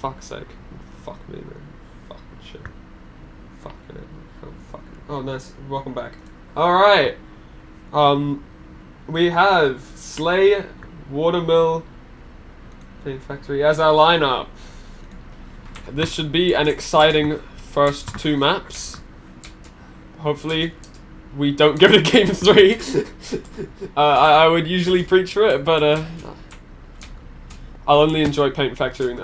fuck's sake. Fuck me, man. Fucking shit. Fucking it. Oh, fucking. Oh, nice. Welcome back. Alright. We have Slay, Watermill, Paint Factory as our lineup. This should be an exciting first 2 maps. Hopefully, we don't give it a game 3. I would usually preach for it, but I'll only enjoy Paint Factory.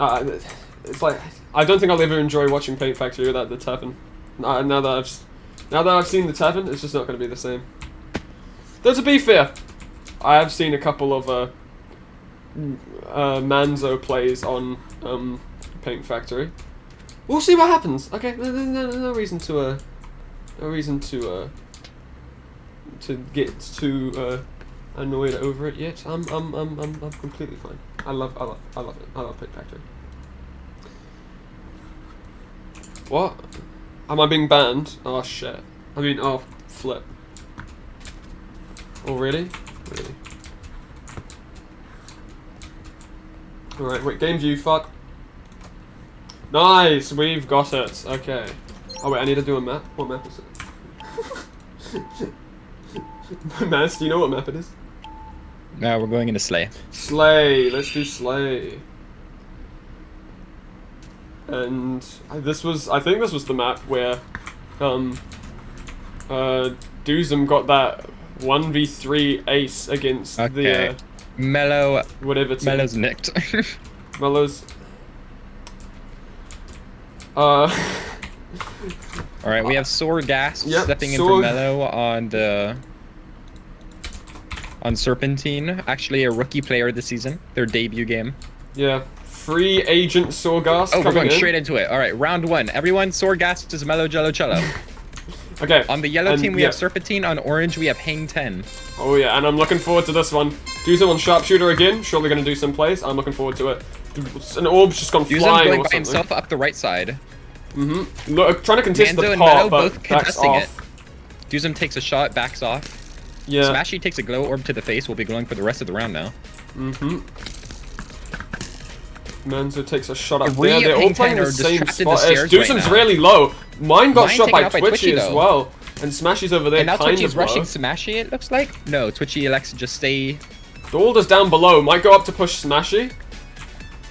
It's like I don't think I'll ever enjoy watching Paint Factory without the Tavern. Now that I've seen the Tavern, it's just not going to be the same. Though to be fair, I have seen a couple of Manzo plays on Paint Factory. We'll see what happens. Okay, no reason to get too annoyed over it yet. I'm completely fine. I love it. I love Paint Factory. What? Am I being banned? Oh shit. I mean, oh flip. Oh really? Really? Alright, wait, game view, fuck. Nice, we've got it. Okay. Oh wait, I need to do a map. What map is it? Mas, do you know what map it is? No, we're going into Slay. Slay, let's do Slay. And I think this was the map where Doozum got that 1v3 ace against the Mellow whatever team. Mellow's nicked. Mellow's Alright, we have Sword Gas stepping in Sword. for Mellow on Serpentine. Actually a rookie player this season. Their debut game. Yeah. Free agent Sorgas. Oh, we're going in. straight into it. Alright, round 1. Everyone, Sword Gas is Mellow Jello Cello. Okay. On the yellow team we have Serpentine, on orange we have Hang 10. Oh yeah, and I'm looking forward to this one. Doozum on Sharpshooter again, surely gonna do some plays. I'm looking forward to it. An orb's just gone Doozum's flying going or by something. himself up the right side. Look, trying to contest Manzo the and pot, Mellow but both backs contesting off. it. Doozum takes a shot, backs off. Yeah. Smashy takes a glow orb to the face. We'll be glowing for the rest of the round now. Manzo takes a shot up Three there. They're all Hang playing 10 the are same just trapped in the spot. stairs Doozum's right now. really low. Mine got Mine shot taken by out by Twitchy Twitchy, as though. well. And Smashy's over there And now kind Twitchy's of low. rushing Smashy, it looks like. No, Twitchy elects to just stay. Dalda's down below. Might go up to push Smashy.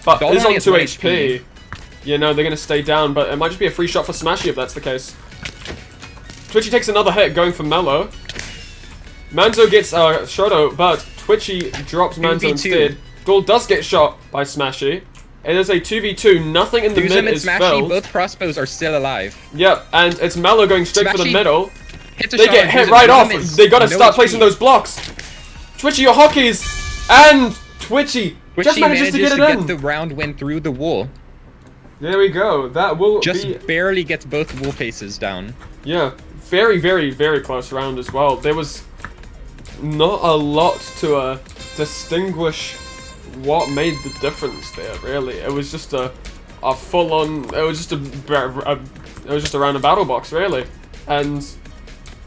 But Dalda is on only has 2 1 HP. Yeah, no, they're going to stay down. But it might just be a free shot for Smashy if that's the case. Twitchy takes another hit going for Mellow. Manzo gets Shoto, but Twitchy drops Manzo 2v2. instead. Dal does get shot by Smashy. It is a 2v2. Nothing in the Doozum mid and is Smashy, filled. both crossbows are still alive. Yep, and it's Mellow going straight for the Smashy middle. Hits a They shot get on hit Doozum. right Doozum off. is They gotta no start HP. placing those blocks. Twitchy, your hockeys, and Twitchy just manages to get it in. the round win through the wall. There we go. That will Just be barely gets both wall paces down. yeah, very, very, very close round as well. There was not a lot to distinguish what made the difference there. Really, it was just a full-on. It was just a round of battle box, really, and.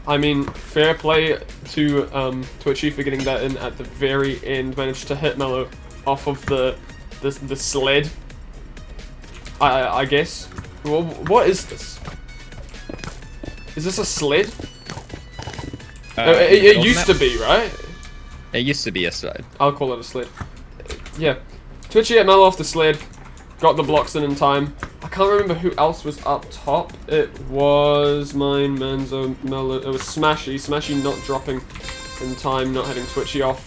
I mean, fair play to Twitchy for getting that in at the very end. Managed to hit Mellow off of the sled. I guess. Well, what is this? Is this a sled? It used to be, right? It used to be a sled. I'll call it a sled. Yeah. Twitchy hit Mellow off the sled. Got the blocks in time. I can't remember who else was up top. It was mine, Manzo, Mellow. It was Smashy. Smashy not dropping in time, not hitting Twitchy off.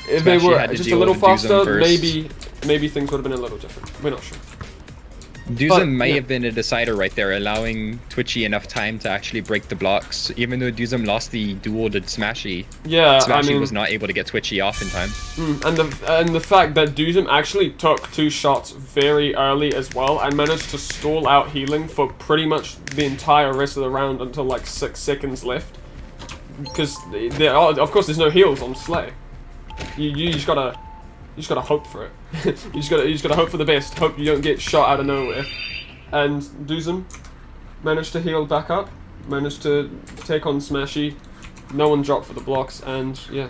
If they Smashy were had to just a deal little with Doozum faster, first. maybe things would have been a little different. We're not sure. Doozum may yeah. have been a decider right there, allowing Twitchy enough time to actually break the blocks. Even though Doozum lost the duel to Smashy, Yeah, Smashy I mean, was not able to get Twitchy off in time. and the fact that Doozum actually took 2 shots very early as well and managed to stall out healing for pretty much the entire rest of the round until like 6 seconds left. Because of course there's no heals on Slay. You just gotta hope for it. you just gotta hope for the best. Hope you don't get shot out of nowhere. And Doozum managed to heal back up. Managed to take on Smashy. No one dropped for the blocks, and yeah.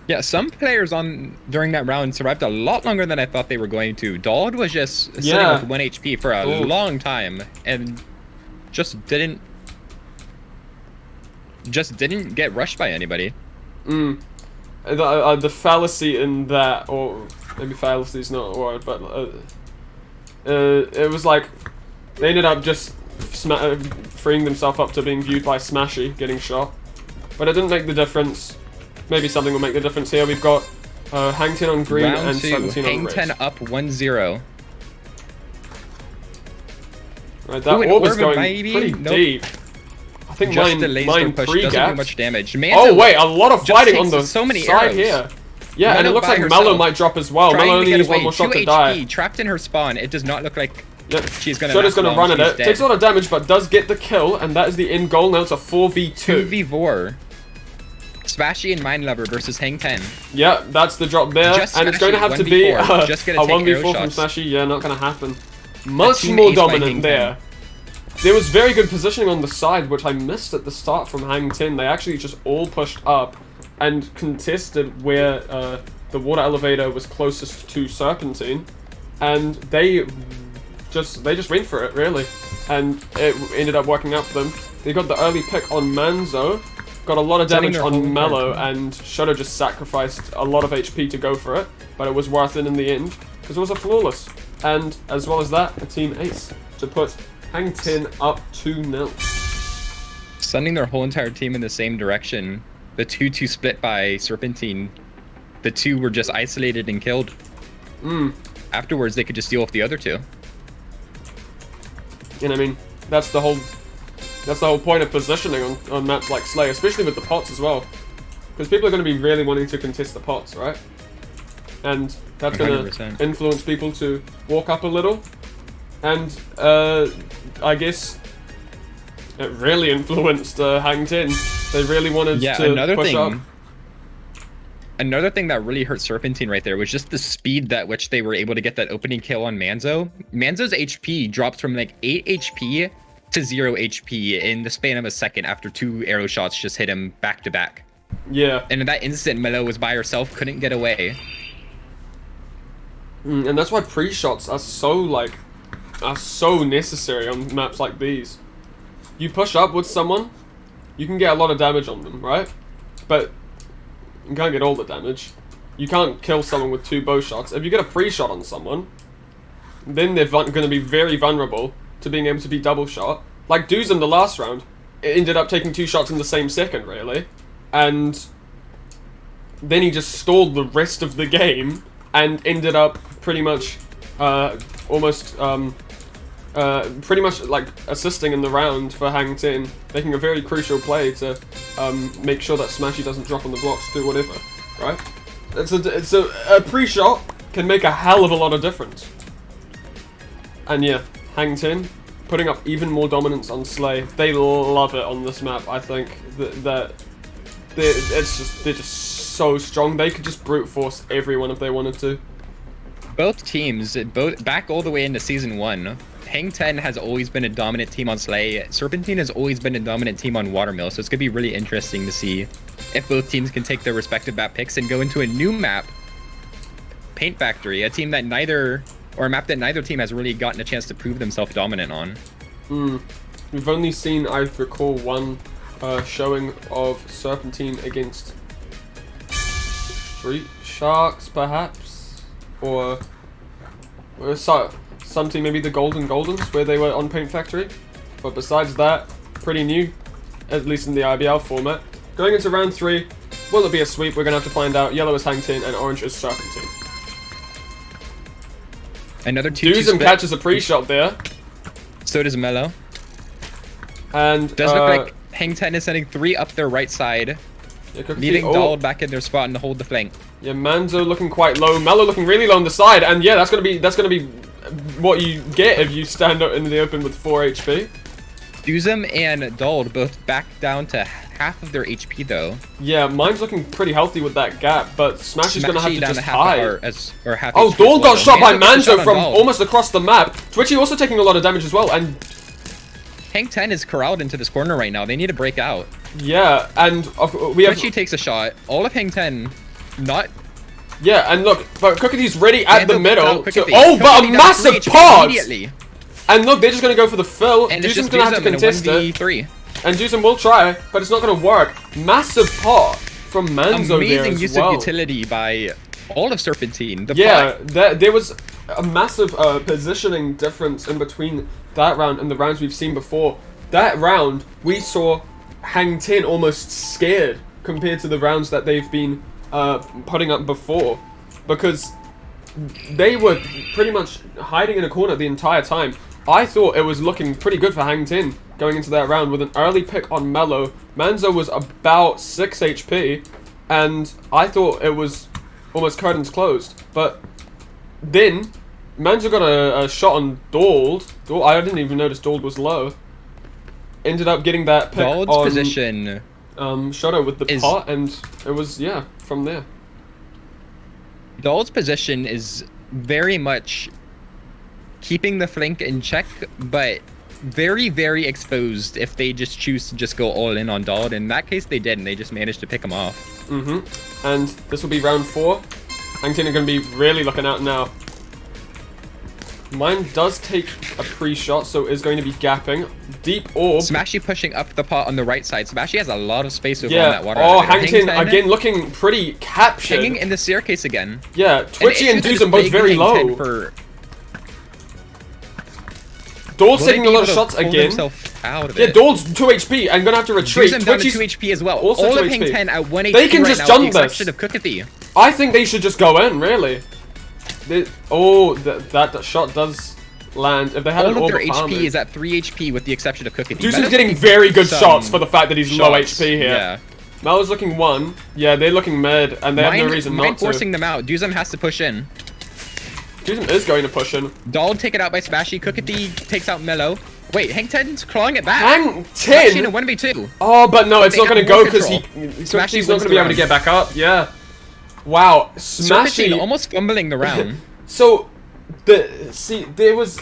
Yeah, some players on during that round survived a lot longer than I thought they were going to. Dald was just sitting with 1 HP for a long time and just didn't get rushed by anybody. The fallacy in that, or maybe fallacy is not a word, but it was like they ended up just freeing themselves up to being viewed by Smashy getting shot, but it didn't make the difference. Maybe something will make the difference here. We've got Hang 10 on green Round and 2, 17 on Hang red. 10 up 1-0. Right, that orb is going pretty deep. I think Just the laser mine push doesn't do pre-gapped. much damage. Oh wait, a lot of fighting on the so many side arrows. here. Yeah, and Mello it looks by like herself, Mello might drop as well. trying Mello to only get needs away. one more 2 shot to HP, die. trapped in her spawn. It does not look like Yep. she's gonna. Shudder's gonna run at it. Dead. Takes a lot of damage, but does get the kill, and that is the end goal. Now it's a 4v2. 2v4. Smashy and Mind Lover versus Hang 10. Yeah, that's the drop there, Just and it's going to Smashy, have to be 1v4. Just a gonna take 1v4 arrow from shots. Smashy. Yeah, not gonna happen. Much team more ace by Hang dominant 10. there. There was very good positioning on the side, which I missed at the start from Hang 10. They actually just all pushed up and contested where the water elevator was closest to Serpentine, and they just went for it really, and it ended up working out for them. They got the early pick on Manzo, got a lot of damage on Mello, and Shadow just sacrificed a lot of HP to go for it, but it was worth it in the end because it was a flawless. And as well as that, a team ace to put Hang 10 up 2-0. Sending their whole entire team in the same direction. The 2-2 split by Serpentine. The two were just isolated and killed. Afterwards, they could just deal with the other two. And I mean, that's the whole point of positioning on maps like Slay, especially with the pots as well, because people are going to be really wanting to contest the pots, right? And that's going 100%. to influence people to walk up a little, and I guess it really influenced Hang 10. They really wanted to push up. Another thing that really hurt Serpentine right there was just the speed that which they were able to get that opening kill on Manzo. Manzo's HP dropped from like 8 HP to 0 HP in the span of a second after 2 arrow shots just hit him back to back. Yeah. And in that instant, Mello was by herself, couldn't get away. And that's why pre-shots are so necessary on maps like these. You push up with someone, you can get a lot of damage on them, right? But you can't get all the damage. You can't kill someone with 2 bow shots. If you get a pre-shot on someone, then they're going to be very vulnerable to being able to be double shot. Like Dooz in the last round, it ended up taking 2 shots in the same second, really. And then he just stalled the rest of the game and ended up pretty much pretty much like assisting in the round for Hang 10, making a very crucial play to make sure that Smashy doesn't drop on the blocks, do whatever, right? It's a pre-shot can make a hell of a lot of difference. And yeah, Hang 10 putting up even more dominance on Slay. They love it on this map. I think that they're just so strong. They could just brute force everyone if they wanted to. Both teams, back all the way into Season 1, Hang 10 has always been a dominant team on Slay. Serpentine has always been a dominant team on Watermill, so it's going to be really interesting to see if both teams can take their respective map picks and go into a new map, Paint Factory, a map that neither team has really gotten a chance to prove themselves dominant on. We've only seen, I recall, one showing of Serpentine against Street Sharks, perhaps? Or some team, maybe the Goldens, where they were on Paint Factory. But besides that, pretty new, at least in the IBL format. Going into round 3, will it be a sweep? We're going to have to find out. Yellow is Hang 10 and orange is Serpentine. Another 2-2 split. Catches a pre-shot there. So does Mello. And does look like Hang 10 is sending 3 up their right side, leading Dald back in their spot and to hold the flank. Yeah, Manzo looking quite low, Mello looking really low on the side, and yeah, that's gonna be what you get if you stand up in the open with 4 HP. Duzum and Dald both back down to half of their HP though. Yeah, mine's looking pretty healthy with that gap, but Smash is gonna have to just hide. Oh, Dald got shot by Manzo from almost across the map. Twitchy also taking a lot of damage as well, and Hang 10 is corralled into this corner right now. They need to break out. Yeah, and we have... Twitchy takes a shot. All of Hang 10 not. Yeah, and look, but Cookity's ready at the Manzo middle. puts To, out Cookity. oh, but a Cookity down massive 3 HP pod! immediately. And look, they're just gonna go for the fill. And it's Duzum's just gonna have to Duzum in a contest it. 1v3. And Duzum will try, but it's not gonna work. Massive pot from Manzo there Amazing as use well. of utility by all of Serpentine. The Yeah, pot, there was a massive positioning difference in between that round and the rounds we've seen before. That round, we saw Hang Ten almost scared compared to the rounds that they've been putting up before. Because they were pretty much hiding in a corner the entire time. I thought it was looking pretty good for Hang Ten going into that round with an early pick on Mellow. Manzo was about 6 HP, and I thought it was almost curtains closed. But then, Manzo got a shot on Dald. I didn't even notice Dald was low. Ended up getting that pick Dald's on position Shoto with the pot, and it was, yeah, from there. Dald's position is very much keeping the flank in check, but very, very exposed if they just choose to just go all in on Dald. In that case, they did, and they just managed to pick him off. And this will be round 4. Hang Ten are going to be really looking out now. Mine does take a pre-shot, so is going to be gapping. Deep orb. Smashy pushing up the pot on the right side. Smashy has a lot of space over on Yeah. that water. Oh, Hang Ten again looking pretty captured. Hanging in the staircase again. Yeah, Twitchy and Duzum both very low. Dald's taking a lot of shots again. Yeah, Dald's 2 HP and gonna have to retreat. Duzum down to 2 HP as well. Also all 2 of Hang HP. 10 at 1 HP They can right just now, jump with the this. exception of Cookity. I think they should just go in, really. That shot does land. If they had All an of orb their of HP armor. is at 3 HP with the exception of Cookity. Duzum's getting very good shots for the fact that he's low HP here. Yeah. Melo's looking 1. Yeah, they're looking mid, and they have no reason not to. Forcing them out. Duzum has to push in. Duzum is going to push in. Dald taken out by Smashy. Cookity takes out Mellow. Wait, Hang 10's clawing it back. Hang Smashy in 10? a 1v2. Oh, but no, it's They not going to have go more because control. Smashy's not going to be able to get back up. Yeah. Wow. Serpentine Smashy. almost fumbling the round. So, there was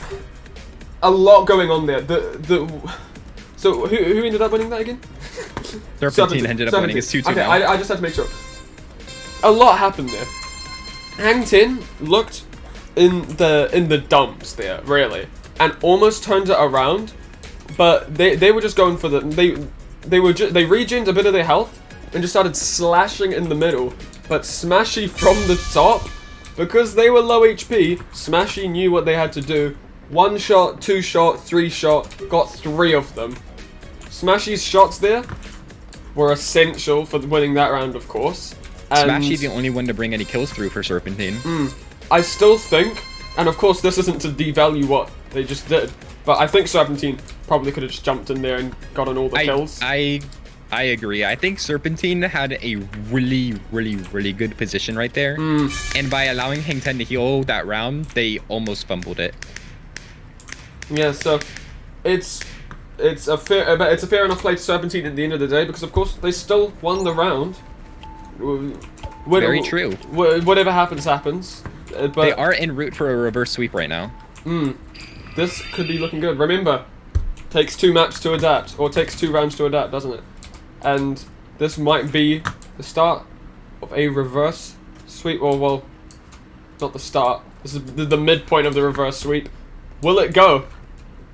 a lot going on there. So who ended up winning that again? Serpentine ended up winning. It's 2-2 Okay, now. I just had to make sure. A lot happened there. Hang Ten looked in the dumps there, really, and almost turned it around, but they were just going for the they regened a bit of their health and just started slashing in the middle, but Smashy from the top, because they were low HP, Smashy knew what they had to do. 1 shot, 2 shot, 3 shot, got 3 of them. Smashy's shots there were essential for winning that round, of course. And Smashy's the only one to bring any kills through for Serpentine. I still think, and of course this isn't to devalue what they just did, but I think Serpentine probably could have just jumped in there and gotten all the kills. I agree. I think Serpentine had a really, really, really good position right there. And by allowing Hang 10 to heal that round, they almost fumbled it. Yeah, so it's a fair enough play to Serpentine at the end of the day, because of course they still won the round. Very true. Whatever happens, happens. But they are en route for a reverse sweep right now. This could be looking good. Remember, takes 2 maps to adapt, or takes 2 rounds to adapt, doesn't it? And this might be the start of a reverse sweep, or well, not the start. This is the midpoint of the reverse sweep. Will it go?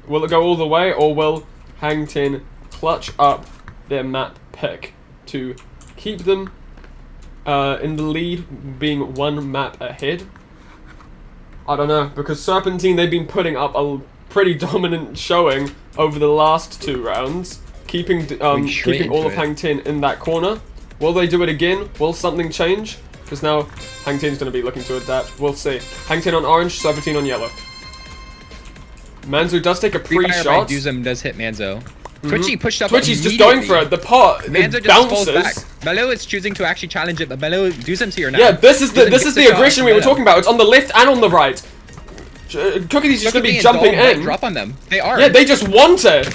Will it go all the way, or will Hang 10 clutch up their map pick to keep them in the lead, being 1 map ahead? I don't know, because Serpentine, they've been putting up a pretty dominant showing over the last 2 rounds, keeping all of Hang 10 in that corner. Will they do it again? Will something change? Because now Hang 10's going to be looking to adapt. We'll see. Hang 10 on orange, Serpentine on yellow. Manzo does take a pre-shot. Duzum does hit Manzo. Twitchy pushed up. Twitchy's just going for it. The pot Manzo just falls back. Bello is choosing to actually challenge it, but Bello, Duzum's here now. Yeah, this is the aggression we were talking about. It's on the left and on the right. Cookie's just gonna be jumping in. Drop on them. They are. Yeah, they just want it.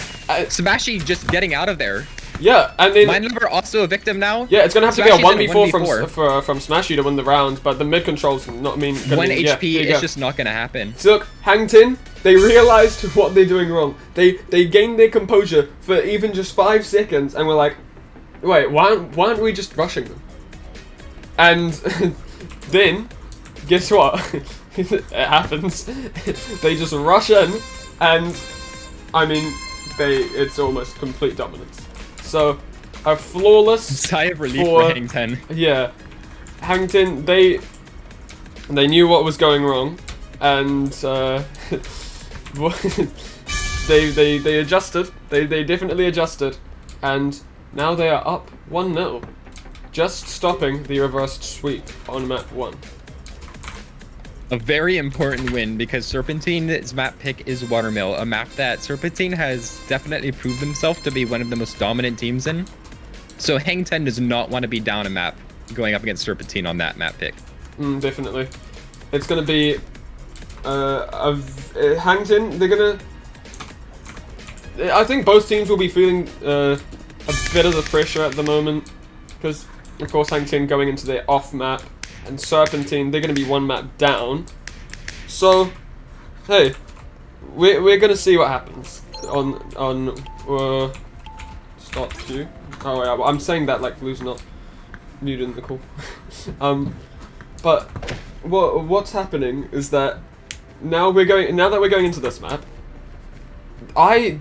Smashy just getting out of there. Yeah, and then Mindlover also a victim now. Yeah, it's gonna have to be a 1v4 1v4 from Smashy to win the round, but the mid control's not 1 HP. It's just not gonna happen. So look, Hang 10, they realized what they're doing wrong. They gained their composure for even just 5 seconds, and we're like, wait, why aren't we just rushing them? And then, guess what? It happens. They just rush in, and I mean, it's almost complete dominance. So, a flawless sigh of relief for Hang Ten. Yeah, Hang Ten, they knew what was going wrong, and they adjusted. They definitely adjusted, and now they are up 1-0, just stopping the reversed sweep on map 1. A very important win because Serpentine's map pick is Watermill, a map that Serpentine has definitely proved himself to be one of the most dominant teams in. So Hang Ten does not want to be down a map going up against Serpentine on that map pick. Definitely. It's going to be Hang Ten, they're going to... I think both teams will be feeling a bit of the pressure at the moment because, of course, Hang Ten going into their off map. And Serpentine, they're going to be 1 map down. So, hey, we're going to see what happens on start queue. Oh yeah, I'm saying that like Lou's not muted in the call. But what's happening is that now that we're going into this map, I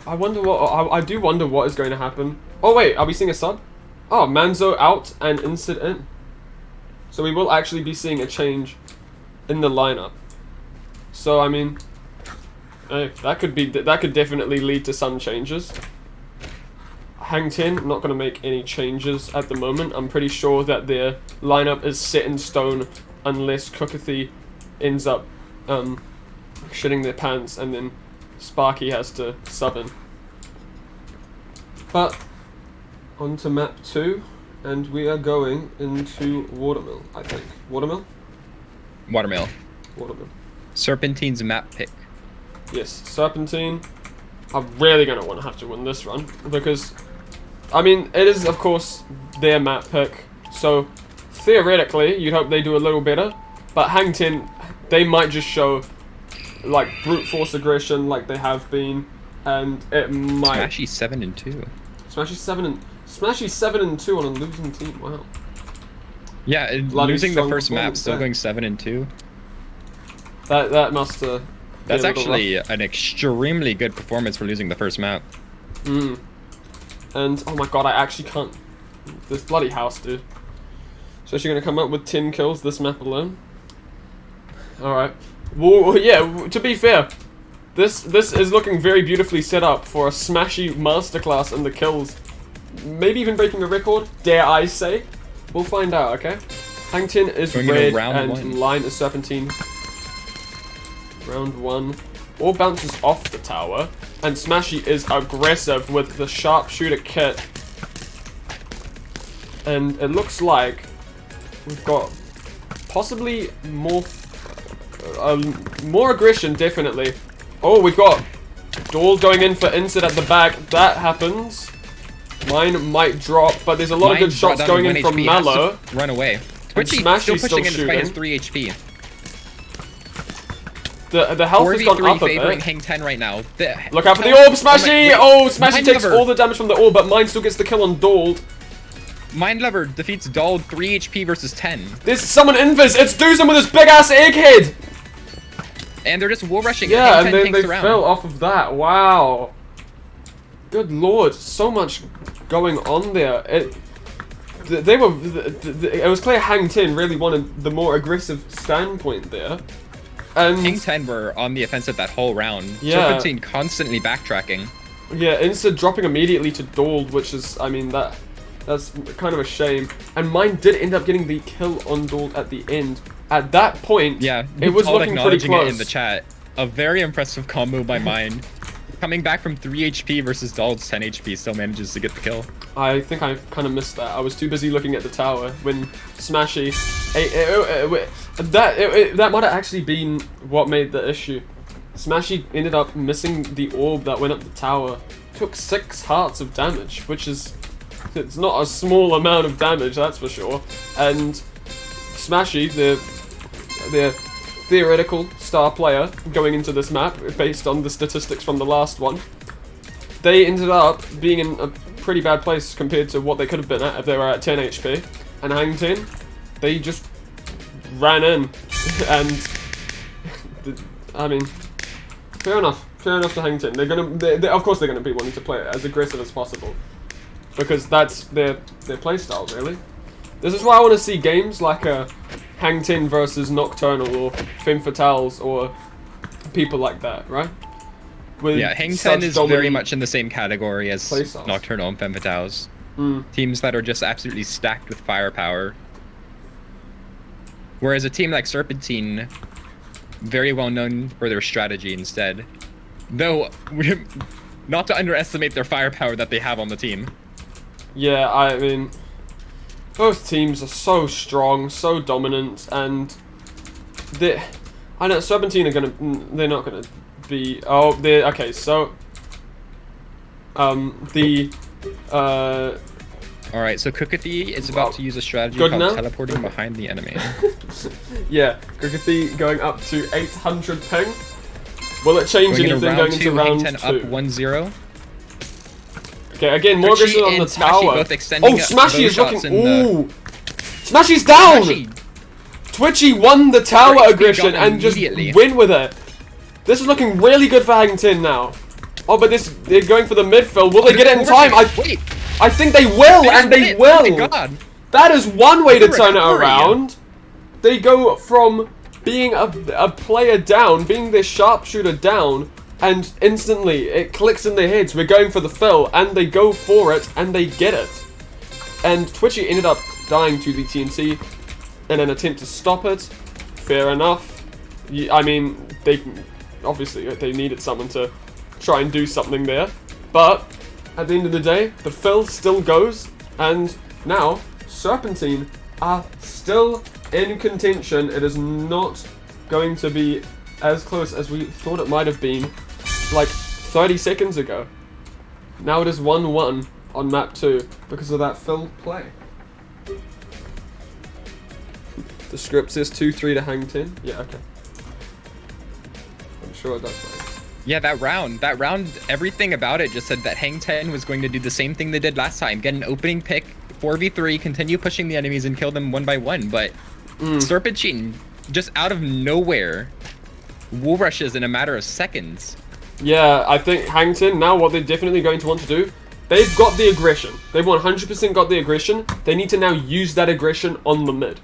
wonder what I do wonder what is going to happen. Oh wait, are we seeing a sub? Oh, Manzo out and Incid in. So we will actually be seeing a change in the lineup. So I mean, hey, that could definitely lead to some changes. Hang Ten, I'm not going to make any changes at the moment. I'm pretty sure that their lineup is set in stone unless Cookathy ends up shitting their pants and then Sparky has to sub in. But on to map 2. And we are going into Watermill, I think. Watermill? Watermill. Watermill. Serpentine's map pick. Yes, Serpentine are really going to want to have to win this run. Because, I mean, it is, of course, their map pick. So, theoretically, you'd hope they do a little better. But Hang Ten, they might just show, like, brute force aggression like they have been. And it might... Smashy 7-2. Smashy 7-2 on a losing team. Wow. Yeah, losing the first map, still going 7-2. That must have. That's actually an extremely good performance for losing the first map. And oh my god, I actually can't. This bloody house, dude. So she's gonna come up with 10 kills this map alone. All right. Well, yeah. To be fair, this is looking very beautifully set up for a smashy masterclass in the kills. Maybe even breaking a record, dare I say. We'll find out, okay? Hang Ten is red and line is Serpentine. Round 1. All bounces off the tower. And Smashy is aggressive with the sharpshooter kit. And it looks like we've got possibly more aggression, definitely. Oh, we've got Dahl going in for Incid at the back. That happens. Mine might drop, but there's a lot of good shots going in from Mallow. Run away. Twitchy still pushing in despite his 3 HP. The health has gone up a favoring bit. Hang Ten right now. Look out for the orb, Smashy! Oh, Smashy takes all the damage from the orb, but mine still gets the kill on Dahl. Mindlover defeats Dahl 3 HP versus 10. There's someone invis! It's Doozum with his big ass egghead! And they're just wall rushing. Yeah, and then they fell off of that. Wow. Good lord, so much going on there. It was clear Hang Ten really wanted the more aggressive standpoint there. And Hang Ten were on the offensive that whole round. Yeah. Serpentine constantly backtracking. Yeah, instead dropping immediately to Dahl, which is, I mean, that's kind of a shame. And mine did end up getting the kill on Dahl at the end. At that point, yeah, it was looking pretty close. It in the chat. A very impressive combo by mine. Coming back from 3 HP versus Dahl's 10 HP, still manages to get the kill. I think I kind of missed that. I was too busy looking at the tower when Smashy... That might have actually been what made the issue. Smashy ended up missing the orb that went up the tower. Took 6 hearts of damage, which is... It's not a small amount of damage, that's for sure. And Smashy, the theoretical star player going into this map, based on the statistics from the last one, they ended up being in a pretty bad place compared to what they could have been at if they were at 10 HP. and Hang Ten, they just ran in, and I mean, fair enough to Hang Ten. Of course they're gonna be wanting to play it as aggressive as possible, because that's their playstyle, really. This is why I want to see games like Hang Ten versus Nocturnal or Femme Fatales or people like that, right? With yeah, Hang Ten is very much in the same category as Nocturnal and Femme Fatales. Teams that are just absolutely stacked with firepower. Whereas a team like Serpentine, very well known for their strategy instead. Though, not to underestimate their firepower that they have on the team. Yeah, I mean, both teams are so strong, so dominant, and I know Serpentine are they're not gonna be, okay, so, Alright, so Kukathy is about to use a strategy called teleporting behind the enemy. Yeah, Kukathy going up to 800 ping. Will it change anything going into round 2? Hang 10 up 1-0. Okay, again, more aggression on the tower. Both extending Smashy is looking. Ooh! Smashy's down! Twitchy won the tower aggression and just win with it. This is looking really good for Hang Ten now. Oh, but they're going for the midfield. Will they get it in time? I think they will, and they will. Oh my God. That is one way to turn it around. They go from being a player down, being their sharpshooter down, and instantly it clicks in their heads. We're going for the fill, and they go for it, and they get it. And Twitchy ended up dying to the TNT in an attempt to stop it. Fair enough. I mean, obviously they needed someone to try and do something there, but at the end of the day, the fill still goes, and now Serpentine are still in contention. It is not going to be as close as we thought it might have been like 30 seconds ago. Now it is 1-1 on map 2 because of that fill play. The script says 2-3 to Hang Ten. Yeah, okay. I'm sure that's right. Yeah, that round, everything about it just said that Hang Ten was going to do the same thing they did last time. Get an opening pick, 4v3, continue pushing the enemies and kill them one by one. But Serpentine, just out of nowhere, wall rushes in a matter of seconds. Yeah, I think Hang Ten, now what they're definitely going to want to do, they've got the aggression. They've 100% got the aggression. They need to now use that aggression on the mid.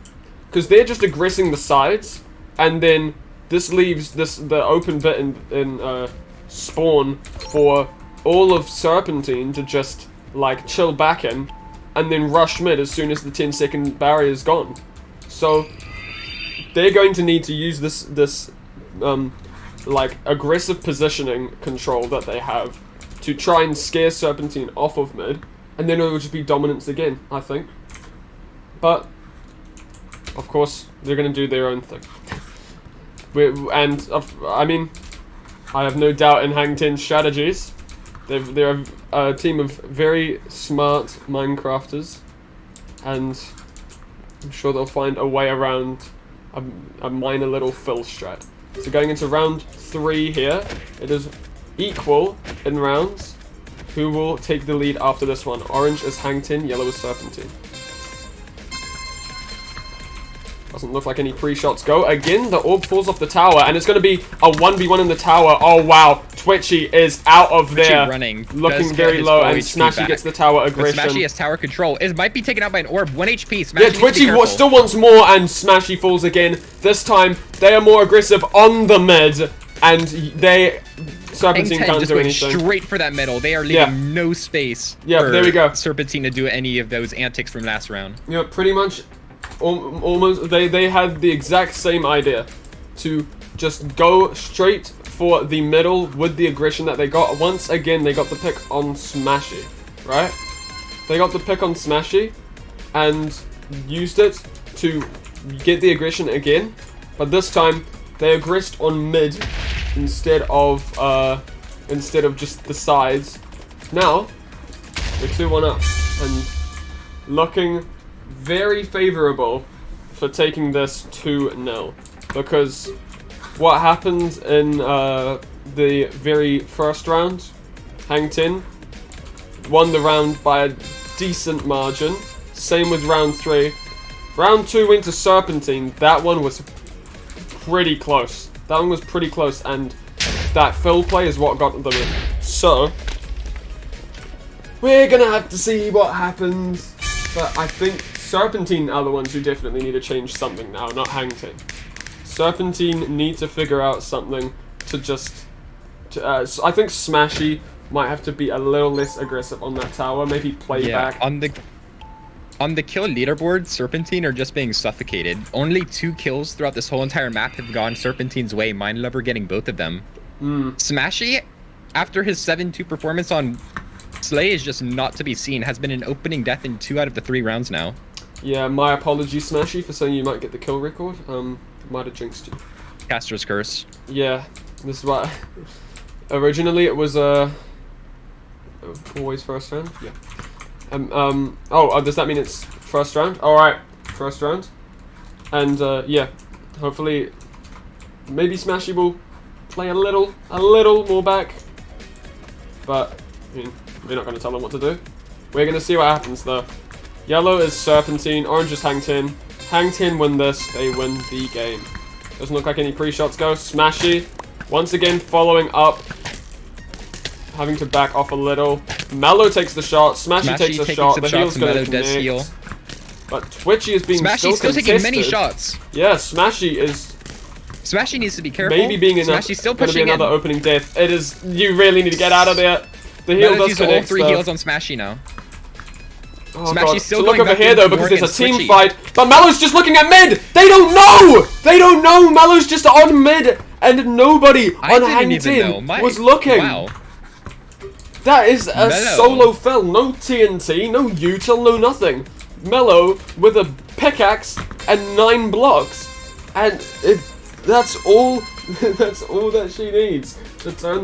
Because they're just aggressing the sides, and then this leaves the open bit in spawn for all of Serpentine to just like chill back in and then rush mid as soon as the 10-second barrier is gone. So they're going to need to use this like aggressive positioning control that they have to try and scare Serpentine off of mid, and then it will just be dominance again, I think. But of course they're going to do their own thing. I mean, I have no doubt in Hang Ten's strategies. They're a team of very smart Minecrafters, and I'm sure they'll find a way around a minor little fill strat. So going into round 3 here, it is equal in rounds. Who will take the lead after this one? Orange is Hang Ten, yellow is Serpentine. Doesn't look like any pre-shots go. Again, the orb falls off the tower, and it's going to be a 1v1 in the tower. Oh, wow. Twitchy is out of there. Running. Looking very low, and Smashy gets the tower aggression. But Smashy has tower control. It might be taken out by an orb. 1 HP. Smashy yeah, Twitchy still wants more, and Smashy falls again. This time, they are more aggressive on the mid, and Serpentine can't do anything. Straight for that middle. They are leaving no space for there we go. Serpentine to do any of those antics from last round. Yeah, pretty much. Almost, they had the exact same idea, to just go straight for the middle with the aggression that they got. Once again, they got the pick on Smashy, right? They got the pick on Smashy and used it to get the aggression again, but this time they aggressed on mid instead of just the sides. Now they're 2-1 up and looking very favorable for taking this 2-0, because what happened in the very first round, Hang Ten won the round by a decent margin. Same with round 3. Round 2 went to Serpentine. That one was pretty close. That one was pretty close, and that fill play is what got them in. So, we're gonna have to see what happens. But I think Serpentine are the ones who definitely need to change something now, not Hang Ten. Serpentine need to figure out something to just... so I think Smashy might have to be a little less aggressive on that tower, maybe play back. On the kill leaderboard, Serpentine are just being suffocated. Only 2 kills throughout this whole entire map have gone Serpentine's way, Mindlover getting both of them. Smashy, after his 7-2 performance on Slay, is just not to be seen. Has been an opening death in 2 out of the 3 rounds now. Yeah, my apologies, Smashy, for saying you might get the kill record. Might have jinxed you. Caster's Curse. Yeah, this is what... Originally, it was, always first round? Yeah. Oh, does that mean it's first round? Alright, first round. And, yeah, hopefully, maybe Smashy will play a little more back. But, I mean, we're not going to tell them what to do. We're going to see what happens, though. Yellow is Serpentine, orange is Hang Ten. Hang Ten win this, they win the game. Doesn't look like any pre-shots go. Smashy, once again, following up. Having to back off a little. Mellow takes the shot. Smashy takes the shot. The heal's going to connect. But Twitchy is being Smashy's still taking many shots. Yeah, Smashy is... Smashy needs to be careful. Maybe being going to be another opening death. It is... You really need to get out of there. The heal does connect. All 3 heals on Smashy now. Oh Smashy's still look over here though because there's a team fight. But Mellow's just looking at mid. They don't know. They don't know. Mellow's just on mid, and nobody on Hang Ten was looking. Wow. That is a solo fill. No TNT, no util, no nothing. Mellow with a pickaxe and 9 blocks, and that's all. That's all that she needs to turn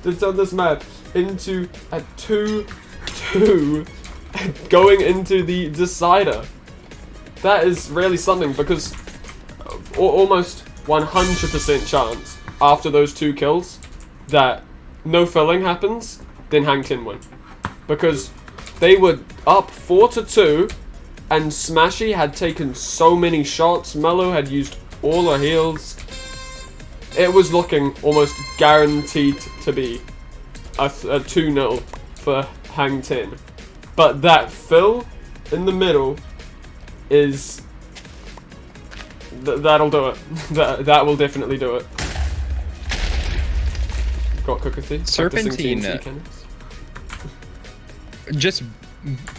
this map into a 2-2. Going into the decider. That is really something because almost 100% chance after those 2 kills that no filling happens, then Hang Ten win. Because they were up 4-2 and Smashy had taken so many shots. Mellow had used all her heals. It was looking almost guaranteed to be a 2-0 for Hang Ten. But that fill in the middle is... that'll do it. That will definitely do it. Got Cookathy. Serpentine.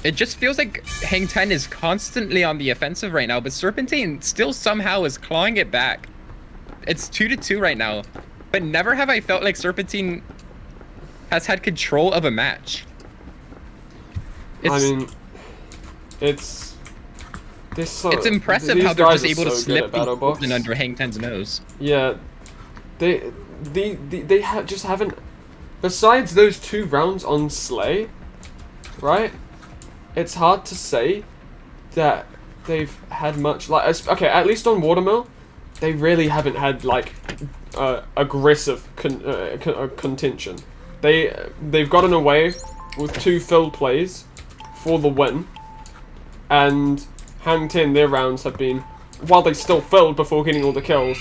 It just feels like Hang Ten is constantly on the offensive right now, but Serpentine still somehow is clawing it back. It's 2-2 right now. But never have I felt like Serpentine has had control of a match. I mean, it's impressive how they're just able to slip the under Hang Ten's nose. Yeah, they just haven't. Besides those 2 rounds on Slay, right? It's hard to say that they've had much okay. At least on Watermill, they really haven't had like aggressive contention. They've gotten away with 2 filled plays for the win, and Hang Ten, their rounds have been, while they still filled before getting all the kills,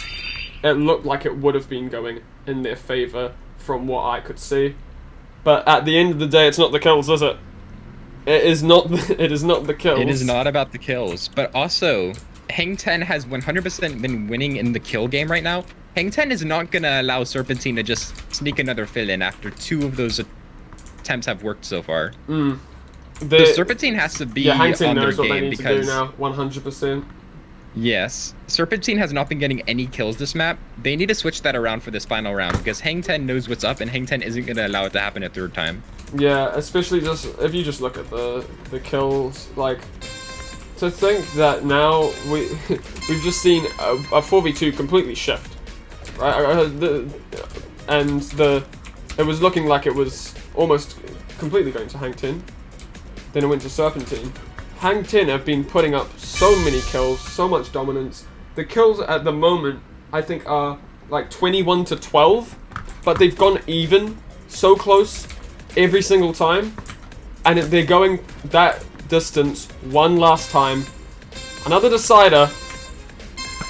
it looked like it would have been going in their favour from what I could see. But at the end of the day, it's not the kills, is it? It is not the kills. It is not about the kills, but also Hang Ten has 100% been winning in the kill game right now. Hang Ten is not gonna allow Serpentine to just sneak another fill in after 2 of those attempts have worked so far. The Serpentine has to be on their game because now 100%. Yes, Serpentine has not been getting any kills this map. They need to switch that around for this final round because Hang Ten knows what's up, and Hang Ten isn't gonna allow it to happen a 3rd time. Yeah, especially just if you just look at the kills, like to think that now we've just seen a 4v2 completely shift, right? It was looking like it was almost completely going to Hang Ten. Then it went to Serpentine. Hang Ten have been putting up so many kills, so much dominance. The kills at the moment, I think, are like 21-12, but they've gone even, so close, every single time. And they're going that distance one last time, Another decider.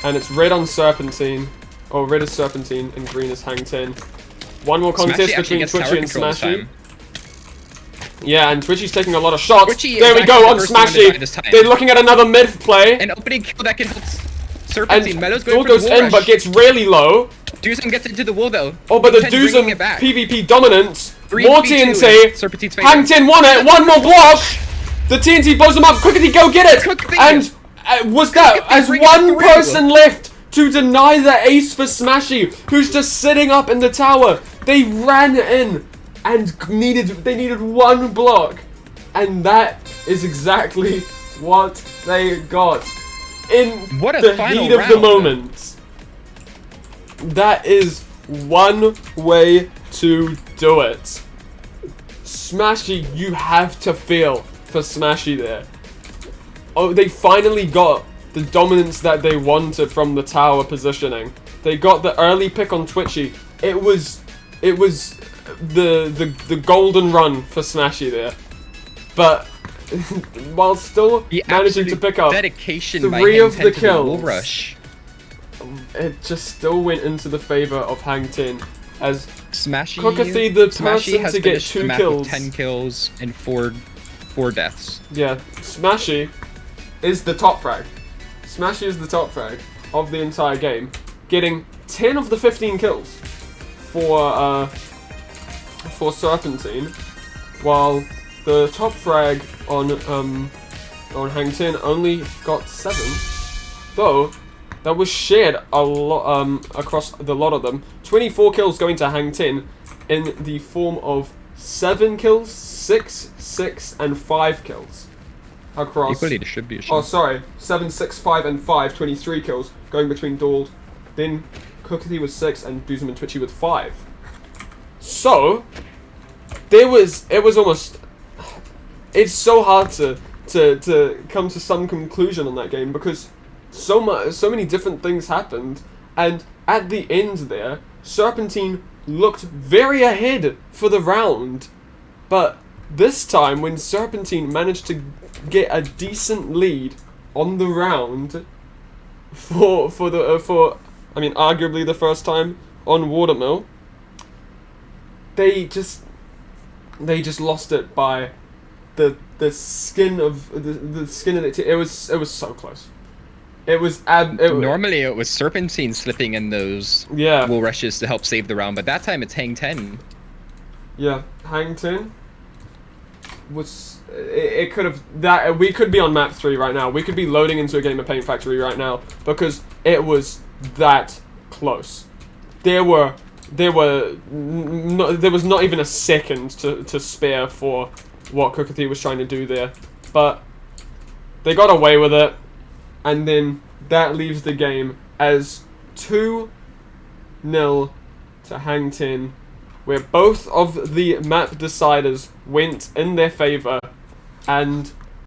And it's red on Serpentine. Or red is Serpentine and green is Hang 10. One more contest Smashy between actually gets Twitchy and tower control this Smashy. time. Yeah, and Twitchy's taking a lot of shots. Twitchy There is we go on actually the first one to die this Smashy. time. They're looking at another mid play. An opening kill that can help Serpentine. And Melo's Duel going for goes the wall in but rush. gets really low. Duzum gets into the wall though. Oh, but the Hang 10 bringing Duzum it back. PvP dominance. 3v2 More in TNT. Serpentine's favor. Hang 10 won it. One more block. The TNT blows them up. Quickly go get it. Quickly. And was that Quickly as bring it one through. person left to deny the ace for Smashy, who's just sitting up in the tower. They ran in and they needed one block. And that is exactly what they got. In What a the final heat of the round. moment. That is one way to do it. Smashy, you have to feel for Smashy there. Oh, they finally got the dominance that they wanted from the tower positioning. They got the early pick on Twitchy. It was the golden run for Smashy there. But while still The managing to absolute pick up dedication by 3 Hang of 10 the to the wall kills, rush. it just still went into the favor of Hang 10 as Smashy, Kokathy, the Smashy person has to get finished 2 the map kills. with 10 kills and four deaths. Yeah, Smashy is the top frag. Smashy is the top frag of the entire game, getting 10 of the 15 kills for Serpentine, while the top frag on Hang 10 only got 7. Though that was shared a lot across the lot of them. 24 kills going to Hang 10 in the form of 7 kills, 6, 6, and 5 kills across. Equally distribution. Oh, sorry. 7, 6, 5, and 5. 23 kills going between Duel. Then Kokathy with 6 and Duzum and Twitchy with 5. So it was almost. It's so hard to come to some conclusion on that game because so many different things happened, and at the end there, Serpentine looked very ahead for the round, but this time when Serpentine managed to get a decent lead on the round for I mean arguably the first time on Watermill, they just lost it by the skin of the skin of the team. It was so close. It was Normally it was Serpentine slipping in those wall rushes to help save the round, but that time it's Hang 10. Yeah, Hang 10 was it could have that we could be on map 3 right now. We could be loading into a game of Paint Factory right now because it was that close. There was not even a second to spare for what Kokathy was trying to do there, but they got away with it, and then that leaves the game as 2-0 to Hang 10, where both of the map deciders went in their favor, and